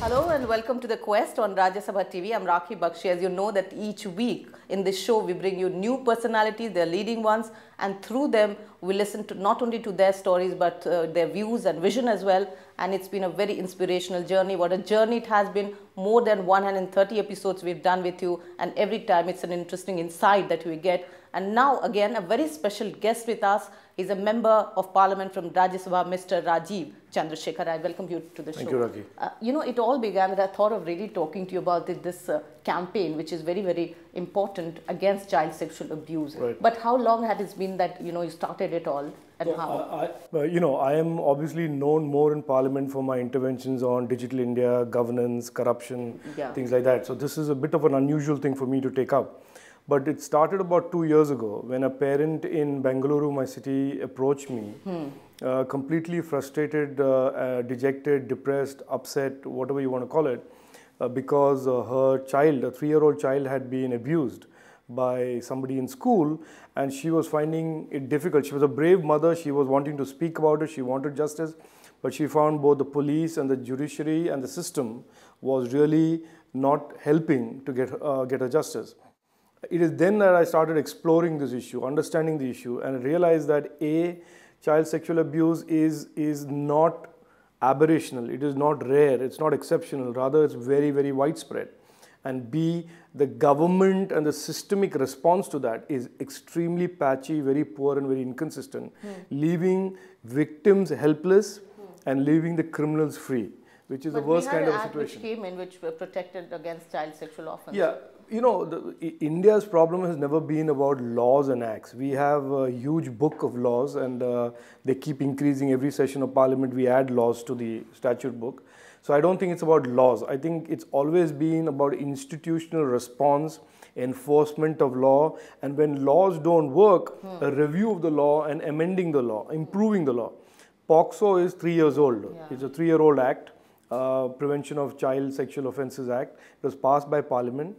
Hello and welcome to The Quest on Rajya Sabha TV. I'm Rakhee, Bakshee. As you know that each week in this show we bring you new personalities, their leading ones, and through them we listen to not only to their stories but their views and vision as well. And it's been a very inspirational journey. What a journey it has been. More than 130 episodes we've done with you, and every time it's an interesting insight that we get. And now again a very special guest with us. He's a member of Parliament from Rajya Sabha, Mr. Rajeev Chandrasekhar. I welcome you to the show. Thank you, Rakhee. You know, it all began that I thought of really talking to you about this campaign, which is very, very important against child sexual abuse. Right. But how long had it been that, you know, you started it all, and how? I am obviously known more in Parliament for my interventions on digital India, governance, corruption, things like that. So this is a bit of an unusual thing for me to take up. But it started about 2 years ago when a parent in Bengaluru, my city, approached me, completely frustrated, dejected, depressed, upset, whatever you want to call it, because her child, a 3-year-old child, had been abused by somebody in school, and she was finding it difficult. She was a brave mother. She was wanting to speak about it. She wanted justice, but she found both the police and the judiciary and the system was really not helping to get her justice. It is then that I started exploring this issue, understanding the issue, and realized that A, child sexual abuse is not aberrational, it is not rare, it's not exceptional, rather it's very, very widespread. And B, the government and the systemic response to that is extremely patchy, very poor and very inconsistent, leaving victims helpless and leaving the criminals free, which is the worst kind of a situation. Which came in, which were protected against child sexual offences. Yeah. You know, India's problem has never been about laws and acts. We have a huge book of laws, and they keep increasing every session of Parliament. We add laws to the statute book. So I don't think it's about laws. I think it's always been about institutional response, enforcement of law, and when laws don't work, a review of the law and amending the law, improving the law. POCSO is 3 years old. It's a 3-year-old act, Prevention of Child Sexual Offences Act. It was passed by Parliament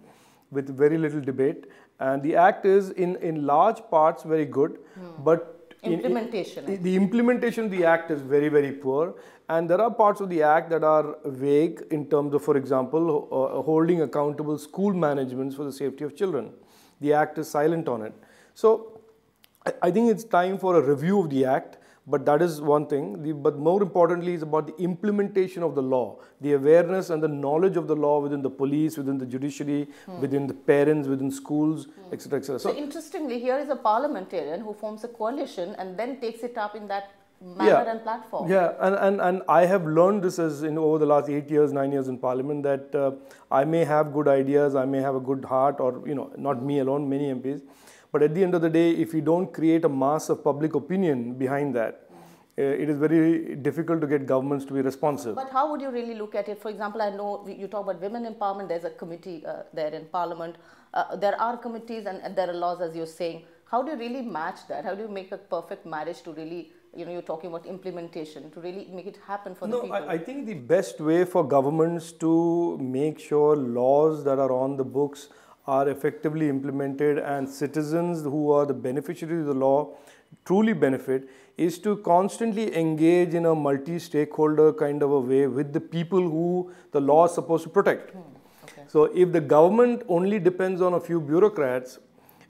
with very little debate, and the act is in large parts very good, but the implementation of the act is very, very poor, and there are parts of the act that are vague in terms of, for example, holding accountable school managements for the safety of children. The act is silent on it. So I think it's time for a review of the act. But that is one thing. But more importantly is about the implementation of the law, the awareness and the knowledge of the law within the police, within the judiciary, within the parents, within schools, etc., etc. So interestingly, here is a parliamentarian who forms a coalition and then takes it up in that manner and platform. Yeah, and I have learned this over the last 8 years, 9 years in Parliament, that I may have good ideas, I may have a good heart, or not me alone, many MPs. But at the end of the day, if we don't create a mass of public opinion behind that, it is very difficult to get governments to be responsive. But how would you really look at it? For example, I know you talk about women empowerment. There's a committee there in Parliament. There are committees and there are laws, as you're saying. How do you really match that? How do you make a perfect marriage to really, you're talking about implementation, to really make it happen for the people? I think the best way for governments to make sure laws that are on the books are effectively implemented and citizens who are the beneficiaries of the law truly benefit is to constantly engage in a multi-stakeholder kind of a way with the people who the law is supposed to protect. So if the government only depends on a few bureaucrats,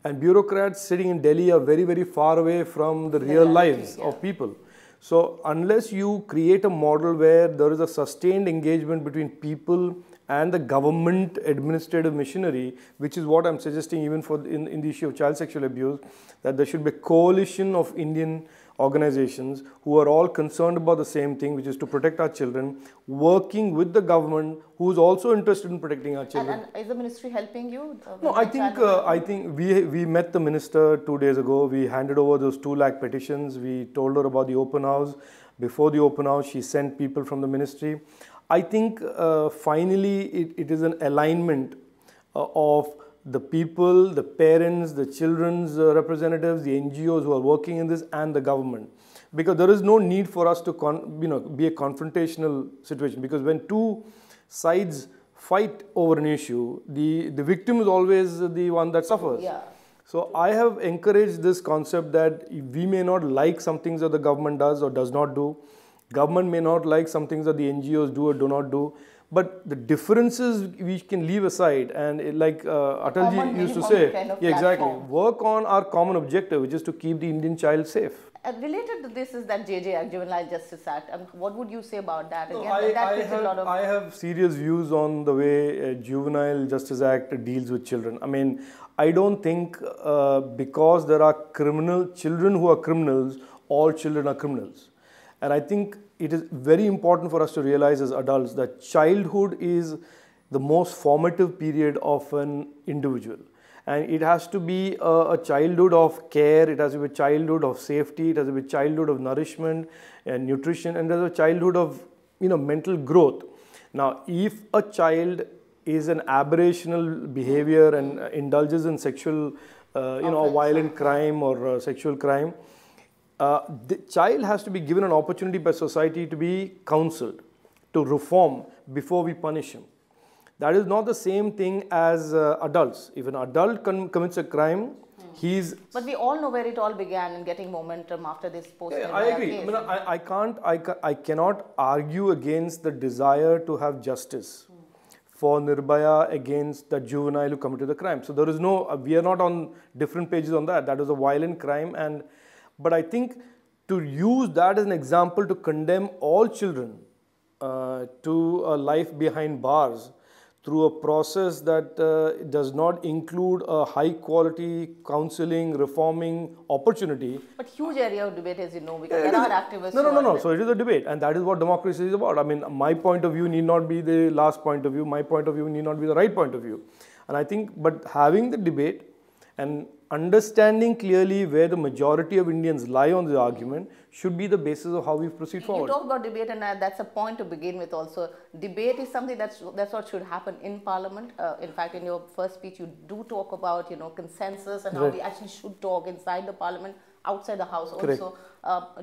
and bureaucrats sitting in Delhi are very, very far away from the real lives of people. So unless you create a model where there is a sustained engagement between people and the government administrative machinery, which is what I'm suggesting even for in the issue of child sexual abuse, that there should be a coalition of Indian organizations who are all concerned about the same thing, which is to protect our children, working with the government who is also interested in protecting our children. And is the ministry helping you? No, I think we met the minister 2 days ago. We handed over those 2 lakh petitions. We told her about the open house. Before the open house, she sent people from the ministry. I think finally it is an alignment of the people, the parents, the children's representatives, the NGOs who are working in this, and the government. Because there is no need for us to be a confrontational situation. Because when two sides fight over an issue, the victim is always the one that suffers. Yeah. So I have encouraged this concept that we may not like some things that the government does or does not do. Government may not like some things that the NGOs do or do not do. But the differences we can leave aside, and like Atalji used to say, kind of yeah, exactly, work on our common objective, which is to keep the Indian child safe. Related to this is that JJ Act, Juvenile Justice Act. What would you say about that? No, Again, I have serious views on the way Juvenile Justice Act deals with children. I mean, I don't think because there are children who are criminals, all children are criminals. And I think it is very important for us to realize as adults that childhood is the most formative period of an individual. And it has to be a childhood of care, it has to be a childhood of safety, it has to be a childhood of nourishment and nutrition, and there's a childhood of mental growth. Now, if a child is an aberrational behavior and indulges in sexual, violent crime or sexual crime, the child has to be given an opportunity by society to be counseled, to reform before we punish him. That is not the same thing as adults. If an adult commits a crime, he's... But we all know where it all began in getting momentum after this post-Nirbhaya I agree. Case. I cannot argue against the desire to have justice for Nirbhaya against the juvenile who committed the crime. So there is no... we are not on different pages on that. That was a violent crime. But I think to use that as an example to condemn all children to a life behind bars through a process that does not include a high quality counseling, reforming opportunity. But huge area of debate, as you know, because there are activists. No. So it is a debate, and that is what democracy is about. I mean, my point of view need not be the last point of view. My point of view need not be the right point of view. And I think, but having the debate and understanding clearly where the majority of Indians lie on the argument should be the basis of how we proceed forward. You talk about debate, and that's a point to begin with also. Debate is something that's what should happen in Parliament. In fact, in your first speech, you do talk about consensus and how we actually should talk inside the Parliament, outside the House also.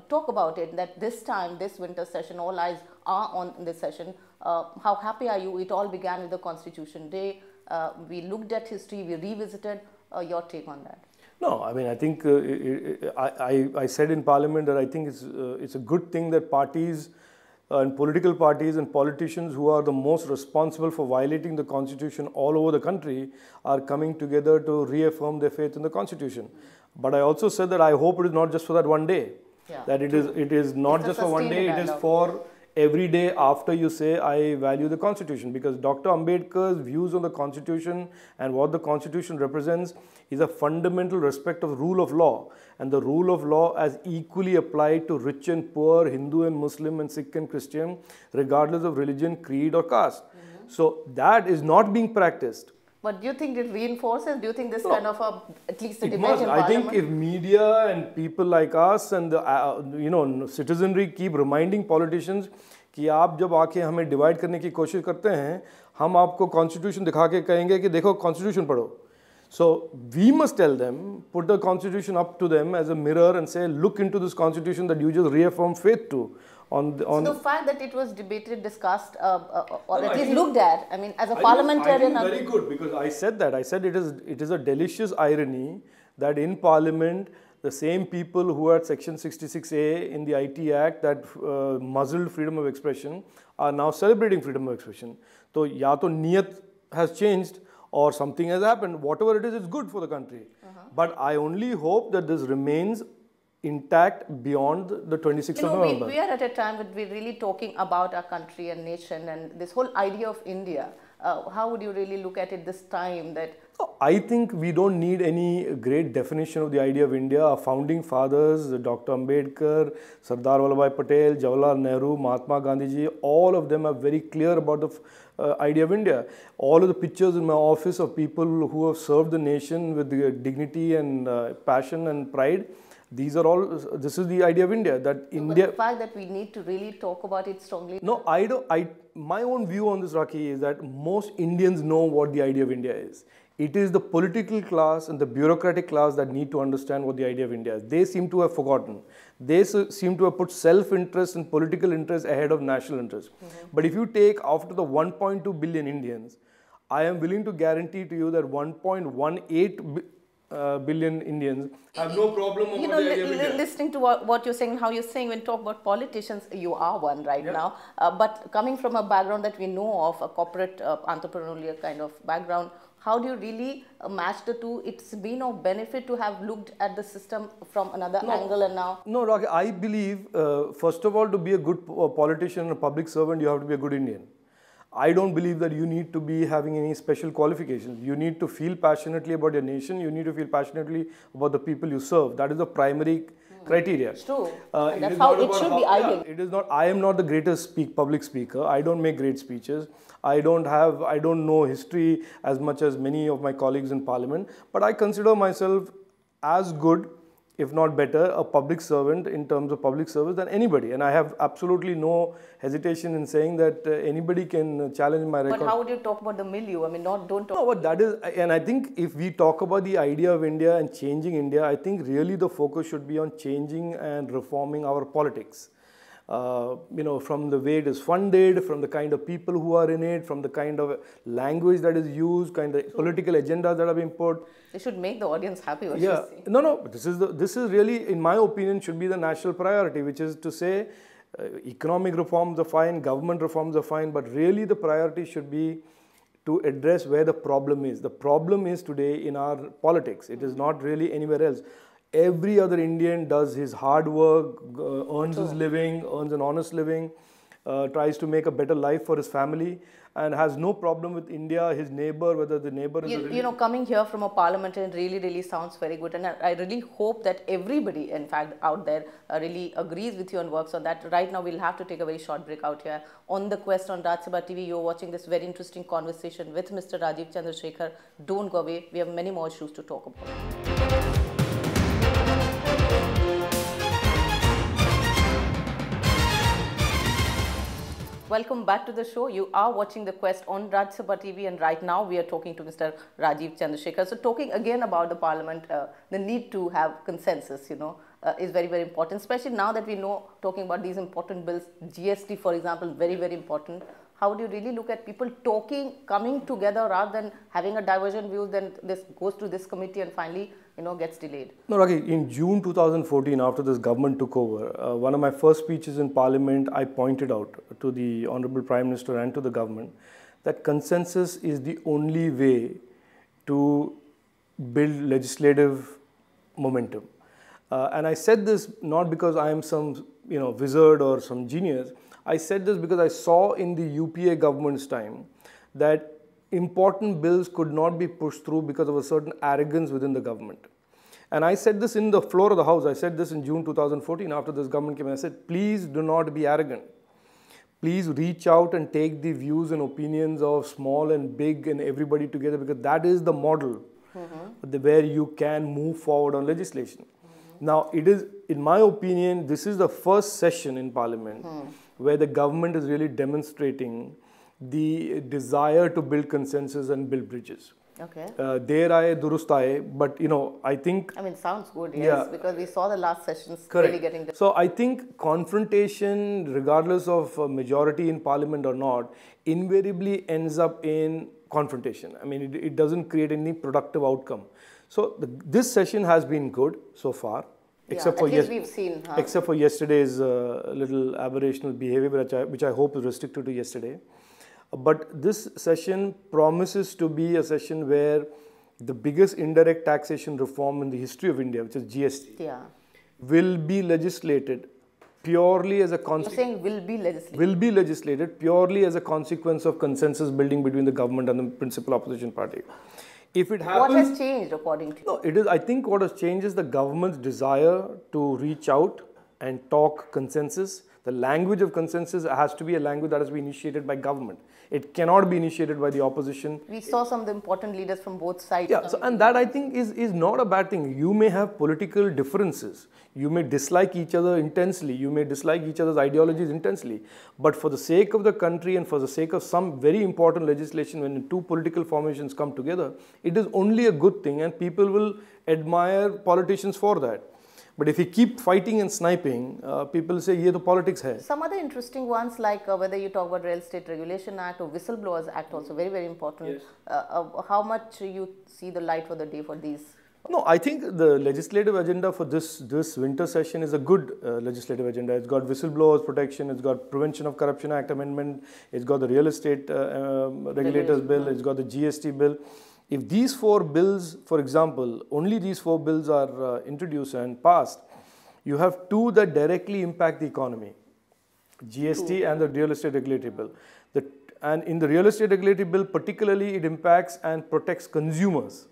Talk about it, that this time, this winter session, all eyes are on this session. How happy are you? It all began with the Constitution Day. We looked at history, we revisited. Your take on that? No, I mean, I think I said in Parliament that I think it's a good thing that parties and political parties and politicians who are the most responsible for violating the Constitution all over the country are coming together to reaffirm their faith in the Constitution. But I also said that I hope it is not just for that one day. Yeah. That it is not just for one day, it is for every day after you say, I value the Constitution. Because Dr. Ambedkar's views on the Constitution and what the Constitution represents is a fundamental respect of rule of law. And the rule of law as equally applied to rich and poor, Hindu and Muslim and Sikh and Christian, regardless of religion, creed or caste. So that is not being practiced. But do you think it reinforces? Do you think this kind of at least a debate in I Parliament? think if media and people like us and the citizenry keep reminding politicians कि आप जब आके हमें divide करने की कोशिश करते हैं, हम आपको कॉन्स्टिट्यूशन दिखा के कहेंगे कि देखो कॉन्स्टिट्यूशन पढ़ो. So we must tell them, put the Constitution up to them as a mirror and say, look into this Constitution that you just reaffirm faith to. So the fact that it was debated, discussed, or at least looked at, I mean, as a parliamentarian... I think very good, because I said that. I said it is a delicious irony that in Parliament, the same people who had Section 66A in the IT Act that muzzled freedom of expression are now celebrating freedom of expression. So, ya to niyat has changed or something has happened. Whatever it is, it's good for the country. But I only hope that this remains intact beyond the 26th of November. We are at a time when we're really talking about our country and nation and this whole idea of India. How would you really look at it this time? That I think we don't need any great definition of the idea of India. Our founding fathers, Dr. Ambedkar, Sardar Vallabhbhai Patel, Jawaharlal Nehru, Mahatma Gandhi ji, all of them are very clear about the idea of India. All of the pictures in my office of people who have served the nation with dignity and passion and pride, these are all, this is the idea of India. That India. The fact that we need to really talk about it strongly. No, my own view on this, Rakhee, is that most Indians know what the idea of India is. It is the political class and the bureaucratic class that need to understand what the idea of India is. They seem to have forgotten. They seem to have put self-interest and political interest ahead of national interest. But if you take after the 1.2 billion Indians, I am willing to guarantee to you that 1.18 billion Indians have no problem about the idea of India. Listening to what you're saying, how you're saying, when you talk about politicians, you are one right now. But coming from a background that we know of, a corporate entrepreneurial kind of background, how do you really match the two? It's been of benefit to have looked at the system from another angle and now. No, Rakhee, I believe, first of all, to be a good politician and a public servant, you have to be a good Indian. I don't believe that you need to be having any special qualifications. You need to feel passionately about your nation. You need to feel passionately about the people you serve. That is the primary criteria. It's true. And that's how it should be, I think. It is not. I am not the greatest public speaker. I don't make great speeches. I don't know history as much as many of my colleagues in Parliament. But I consider myself as good, if not better, a public servant in terms of public service than anybody. And I have absolutely no hesitation in saying that anybody can challenge my record. But how would you talk about the milieu? I mean, don't talk. No, but that is, and I think if we talk about the idea of India and changing India, I think really the focus should be on changing and reforming our politics. From the way it is funded, from the kind of people who are in it, from the kind of language that is used, kind of political agendas that are being put. They should make the audience happy. No. This is really, in my opinion, should be the national priority, which is to say, economic reforms are fine, government reforms are fine, but really the priority should be to address where the problem is. The problem is today in our politics. It is not really anywhere else. Every other Indian does his hard work, earns his living, earns an honest living, tries to make a better life for his family, and has no problem with India, his neighbor, whether the neighbor is coming here from a parliamentarian really sounds very good, and I really hope that everybody, in fact, out there really agrees with you and works on that. Right now, we'll have to take a very short break out here. On The Quest on Rajya Sabha TV, you're watching this very interesting conversation with Mr. Rajeev Chandrasekhar. Don't go away. We have many more issues to talk about. Welcome back to the show. You are watching The Quest on Rajya Sabha TV, and right now we are talking to Mr. Rajeev Chandrasekhar. So talking again about the Parliament, the need to have consensus, is very important, especially now that we know, talking about these important bills, GST for example, very important. How do you really look at people coming together rather than having a divergent view, then this goes to this committee and finally, gets delayed? No, Rakhee, in June 2014, after this government took over, one of my first speeches in Parliament, I pointed out to the Honorable Prime Minister and to the government that consensus is the only way to build legislative momentum. And I said this not because I am some wizard or some genius. I said this because I saw in the UPA government's time that important bills could not be pushed through because of a certain arrogance within the government. And I said this in the floor of the House. I said this in June 2014 after this government came. I said, please do not be arrogant. Please reach out and take the views and opinions of small and big and everybody together, because that is the model where you can move forward on legislation. Now, it is, in my opinion, this is the first session in Parliament where the government is really demonstrating the desire to build consensus and build bridges. Okay. Der aaye, durust aaye, but I think... I mean, sounds good, yes, because we saw the last sessions really getting... So I think confrontation, regardless of majority in Parliament or not, invariably ends up in confrontation. I mean, it doesn't create any productive outcome. So this session has been good so far. Except for we've seen, except for yesterday's little aberrational behavior, which I hope is restricted to yesterday. But this session promises to be a session where the biggest indirect taxation reform in the history of India, which is GST, will be legislated purely as a consequence. You're saying will be legislated? Will be legislated purely as a consequence of consensus building between the government and the principal opposition party. If it happens, what has changed according to you? No, it is. I think what has changed is the government's desire to reach out and talk consensus. The language of consensus has to be a language that has been initiated by government. It cannot be initiated by the opposition. We saw some of the important leaders from both sides. Yeah, so, and that I think is not a bad thing. You may have political differences. You may dislike each other intensely. You may dislike each other's ideologies intensely. But for the sake of the country and for the sake of some very important legislation, when two political formations come together, it is only a good thing, and people will admire politicians for that. But if you keep fighting and sniping, people say, "Ye to politics hai." Some other interesting ones, like whether you talk about Real Estate Regulation Act or Whistleblowers Act, also very important. Yes. How much you see the light for the day for these? No, I think the legislative agenda for this winter session is a good legislative agenda. It's got whistleblowers protection, it's got Prevention of Corruption Act amendment, it's got the real estate regulators bill, it's got the GST bill. If these four bills, for example, only these four bills are introduced and passed, you have two that directly impact the economy, GST and the real estate regulatory bill. And in the real estate regulatory bill, particularly, it impacts and protects consumers.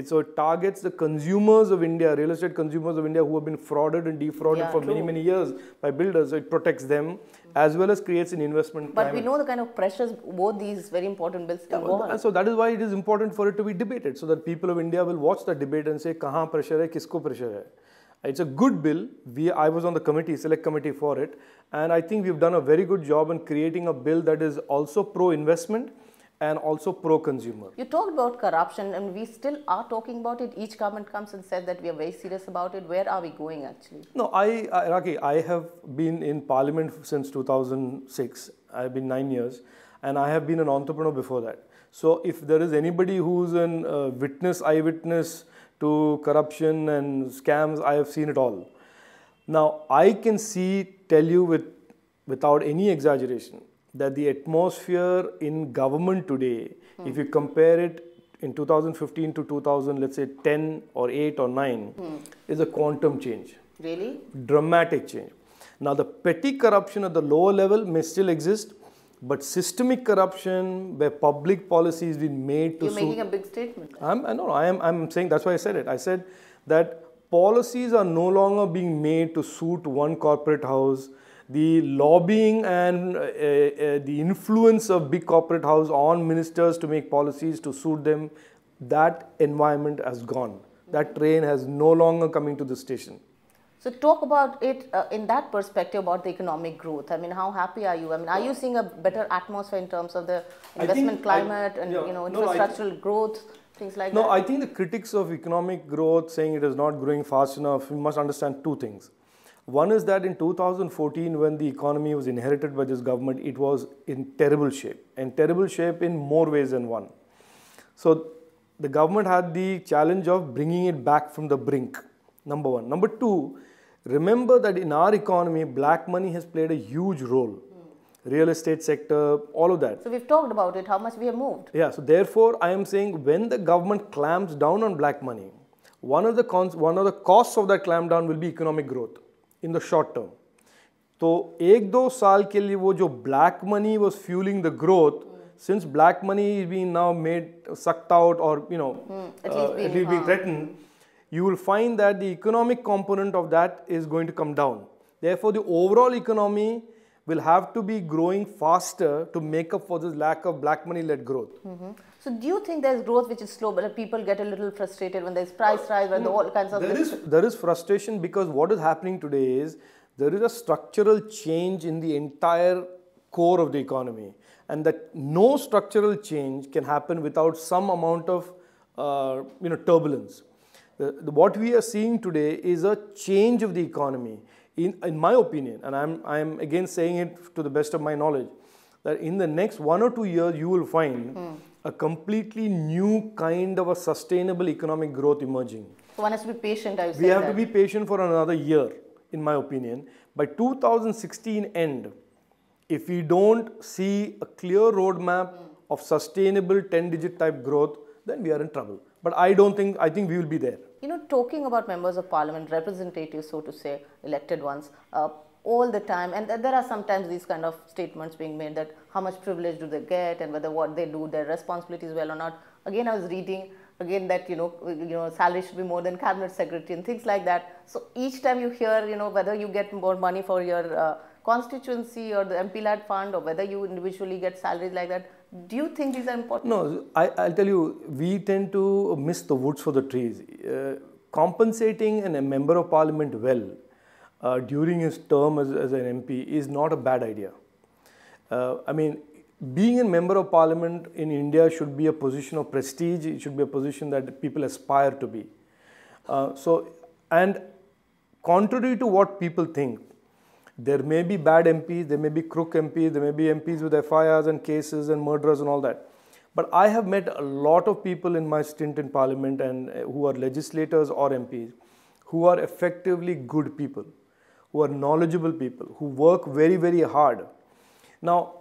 So it targets the consumers of India, real estate consumers of India who have been frauded and defrauded for many, many years by builders. So it protects them as well as creates an investment climate. But we know the kind of pressures both these very important bills involve. And so that is why it is important for it to be debated, so that people of India will watch the debate and say, kahan pressure hai, kisko pressure hai. It's a good bill. I was on the committee, select committee for it. And I think we've done a very good job in creating a bill that is also pro-investment and also pro-consumer. You talked about corruption, and we still are talking about it. Each government comes and says that we are very serious about it. Where are we going actually? No, Rakhee, I have been in Parliament since 2006. I have been 9 years, and I have been an entrepreneur before that. So if there is anybody who's an eyewitness to corruption and scams, I have seen it all. Now, I can tell you without any exaggeration, that the atmosphere in government today, if you compare it in 2015 to 2000, let's say 10 or 8 or 9, is a quantum change. Really? Dramatic change. Now, the petty corruption at the lower level may still exist, but systemic corruption where public policy is being made to You're making a big statement. I'm saying, that's why I said it. I said that policies are no longer being made to suit one corporate house. The lobbying and the influence of big corporate house on ministers to make policies to suit them, that environment has gone. That train has no longer coming to the station. So talk about it in that perspective about the economic growth. I mean, how happy are you? I mean, are you seeing a better atmosphere in terms of the investment climate and infrastructural growth, things like that? No, I think the critics of economic growth saying it is not growing fast enough, we must understand two things. One is that in 2014, when the economy was inherited by this government, it was in terrible shape, and terrible shape in more ways than one. So the government had the challenge of bringing it back from the brink, number one. Number two, remember that in our economy, black money has played a huge role. Real estate sector, all of that. So we've talked about it, how much we have moved. Yeah, so therefore, I am saying when the government clamps down on black money, one of the costs of that clamp down will be economic growth in the short term. So, 1-2 साल के लिए वो जो black money was fueling the growth, since black money is being now made sucked out or at least being threatened, you will find that the economic component of that is going to come down. Therefore, the overall economy will have to be growing faster to make up for this lack of black money-led growth. So do you think there's growth which is slow, but people get a little frustrated when there's price rise, when all kinds of... There is frustration because what is happening today is there is a structural change in the entire core of the economy, and that no structural change can happen without some amount of turbulence. What we are seeing today is a change of the economy. In my opinion, and I'm again saying it to the best of my knowledge, that in the next 1 or 2 years, you will find a completely new kind of a sustainable economic growth emerging. So one has to be patient, I would say. We have to be patient for another year, in my opinion. By 2016 end, if we don't see a clear roadmap of sustainable 10-digit type growth, then we are in trouble. But I think we will be there. Talking about members of parliament, representatives, so to say, elected ones, all the time, and there are sometimes these kind of statements being made that how much privilege do they get and whether what they do, their responsibilities well or not. Again, I was reading again that, salary should be more than cabinet secretary and things like that. So each time you hear, whether you get more money for your constituency or the MP-led fund or whether you individually get salaries like that, do you think these are important? No, I'll tell you, we tend to miss the woods for the trees. Compensating a member of parliament well during his term as an MP is not a bad idea. Being a member of parliament in India should be a position of prestige. It should be a position that people aspire to be. And contrary to what people think, there may be bad MPs, there may be crook MPs, there may be MPs with FIRs and cases and murderers and all that. But I have met a lot of people in my stint in Parliament and who are legislators or MPs who are effectively good people, who are knowledgeable people, who work very, very hard. Now,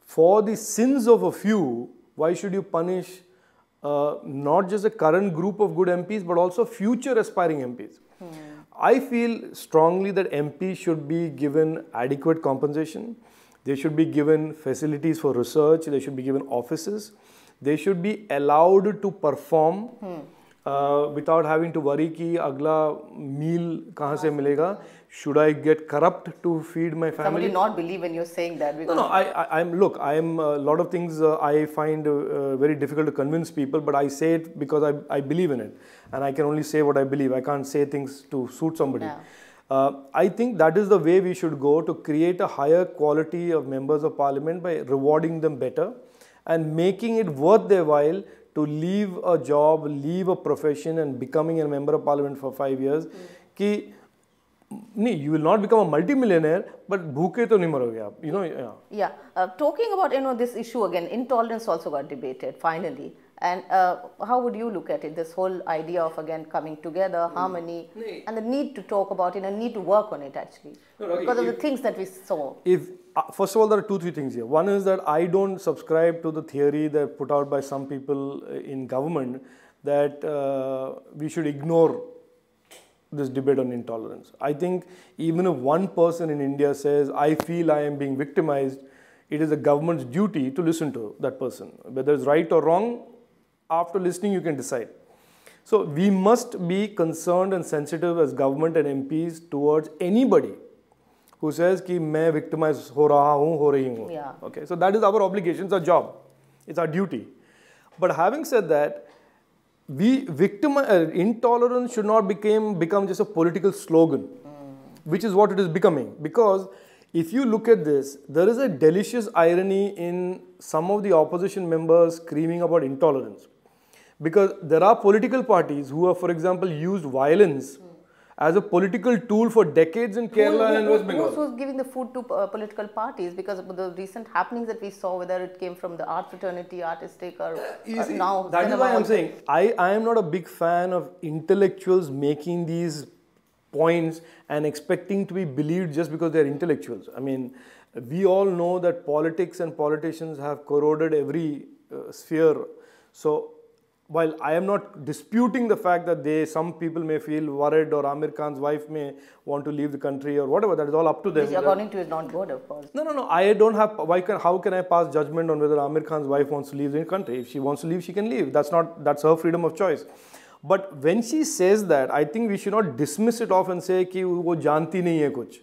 for the sins of a few, why should you punish not just the current group of good MPs, but also future aspiring MPs? I feel strongly that MPs should be given adequate compensation. They should be given facilities for research. They should be given offices. They should be allowed to perform without having to worry कि अगला meal कहाँ से मिलेगा? Should I get corrupt to feed my family? Somebody not believe when you're saying that. No, I'm a lot of things I find very difficult to convince people, but I say it because I believe in it, and I can only say what I believe. I can't say things to suit somebody. Yeah. I think that is the way we should go to create a higher quality of members of parliament by rewarding them better and making it worth their while to leave a job, leave a profession and becoming a member of parliament for 5 years. कि नहीं, you will not become a multi-millionaire, but भूखे तो नहीं मरोगे आप, you know. Yeah. Talking about this issue again, intolerance also got debated finally. And how would you look at it? This whole idea of again coming together, harmony, and the need to talk about it and need to work on it actually, because of the things that we saw. First of all, there are 2-3 things here. One is that I don't subscribe to the theory that put out by some people in government that we should ignore this debate on intolerance. I think even if one person in India says, I feel I am being victimized, it is the government's duty to listen to that person. Whether it's right or wrong, after listening you can decide. So we must be concerned and sensitive as government and MPs towards anybody who says कि मैं victimized हो रहा हूँ, हो रही हूँ. Yeah. Okay, so that is our obligation, it's our job, it's our duty. But having said that, intolerance should not become just a political slogan, which is what it is becoming. Because if you look at this, there is a delicious irony in some of the opposition members screaming about intolerance. Because there are political parties who have, for example, used violence as a political tool for decades in Kerala and West Bengal. Who was giving the food to political parties because of the recent happenings that we saw, whether it came from the art fraternity, artistic, or now. That is why I'm saying I am not a big fan of intellectuals making these points and expecting to be believed just because they're intellectuals. I mean, we all know that politics and politicians have corroded every sphere. So, while I am not disputing the fact that some people may feel worried or Amir Khan's wife may want to leave the country or whatever, that is all up to them. Which according to is not good, of course. No. I don't have. How can I pass judgment on whether Amir Khan's wife wants to leave the country? If she wants to leave, she can leave. That's her freedom of choice. But when she says that, I think we should not dismiss it off and say कि वो जानती नहीं है कुछ.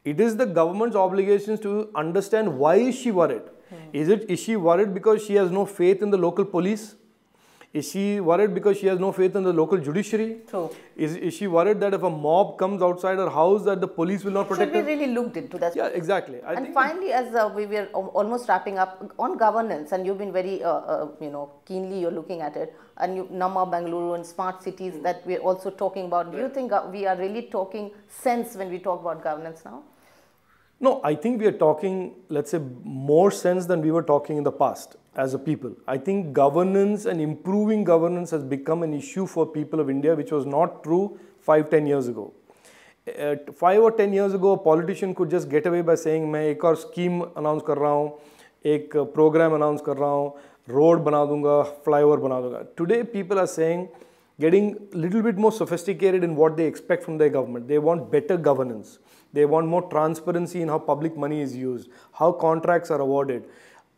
It is the government's obligations to understand why is she worried. Is she worried because she has no faith in the local police? Is she worried because she has no faith in the local judiciary? True. Is she worried that if a mob comes outside her house that the police will not protect her? Should we really looked into that? Yeah, exactly. And finally, as we were almost wrapping up on governance, and you've been very, keenly you're looking at it, and Namma, Bengaluru, and smart cities that we're also talking about. Do you think we are really talking sense when we talk about governance now? No, I think we are talking, let's say, more sense than we were talking in the past as a people. I think governance and improving governance has become an issue for people of India, which was not true 5-10 years ago. 5 or 10 years ago, a politician could just get away by saying, मैं एक और scheme announce कर रहा हूँ, एक program announce कर रहा हूँ, road बना दूँगा, flyover बना दूँगा. Today, people are saying, getting a little bit more sophisticated in what they expect from their government. They want better governance. They want more transparency in how public money is used, how contracts are awarded.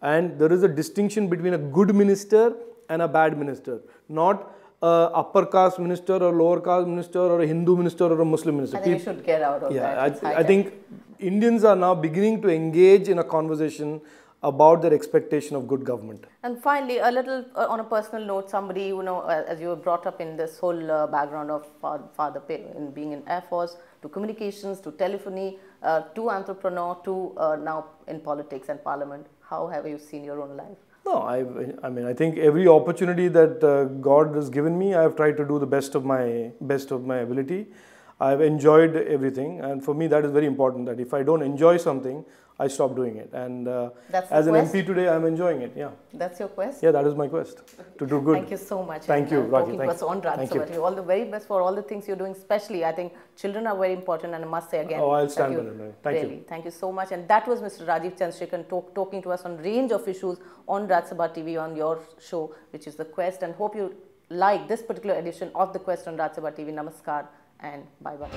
And there is a distinction between a good minister and a bad minister. Not an upper caste minister or lower caste minister or a Hindu minister or a Muslim minister. I think we should get out of that. I think Indians are now beginning to engage in a conversation about their expectation of good government. And finally, a little on a personal note, somebody, as you were brought up in this whole background of father in being in Air Force, to communications, to telephony, to entrepreneur, to now in politics and parliament. How have you seen your own life? No, I think every opportunity that God has given me, I have tried to do the best of my ability. I've enjoyed everything, and for me that is very important, that if I don't enjoy something, I stopped doing it. And That's as an quest? MP today, I'm enjoying it. Yeah. That's your quest? Yeah, that is my quest, to do good. Thank you so much. Thank you, Rakhee. Thank you. On Rajya Sabha. All the very best for all the things you're doing, especially I think children are very important, and I must say again. Oh, I'll stand by it. Thank you. Thank you so much. And that was Mr. Rajeev Chandrasekhar talking to us on range of issues on Rajya Sabha TV on your show, which is The Quest. And hope you like this particular edition of The Quest on Rajya Sabha TV. Namaskar and bye-bye.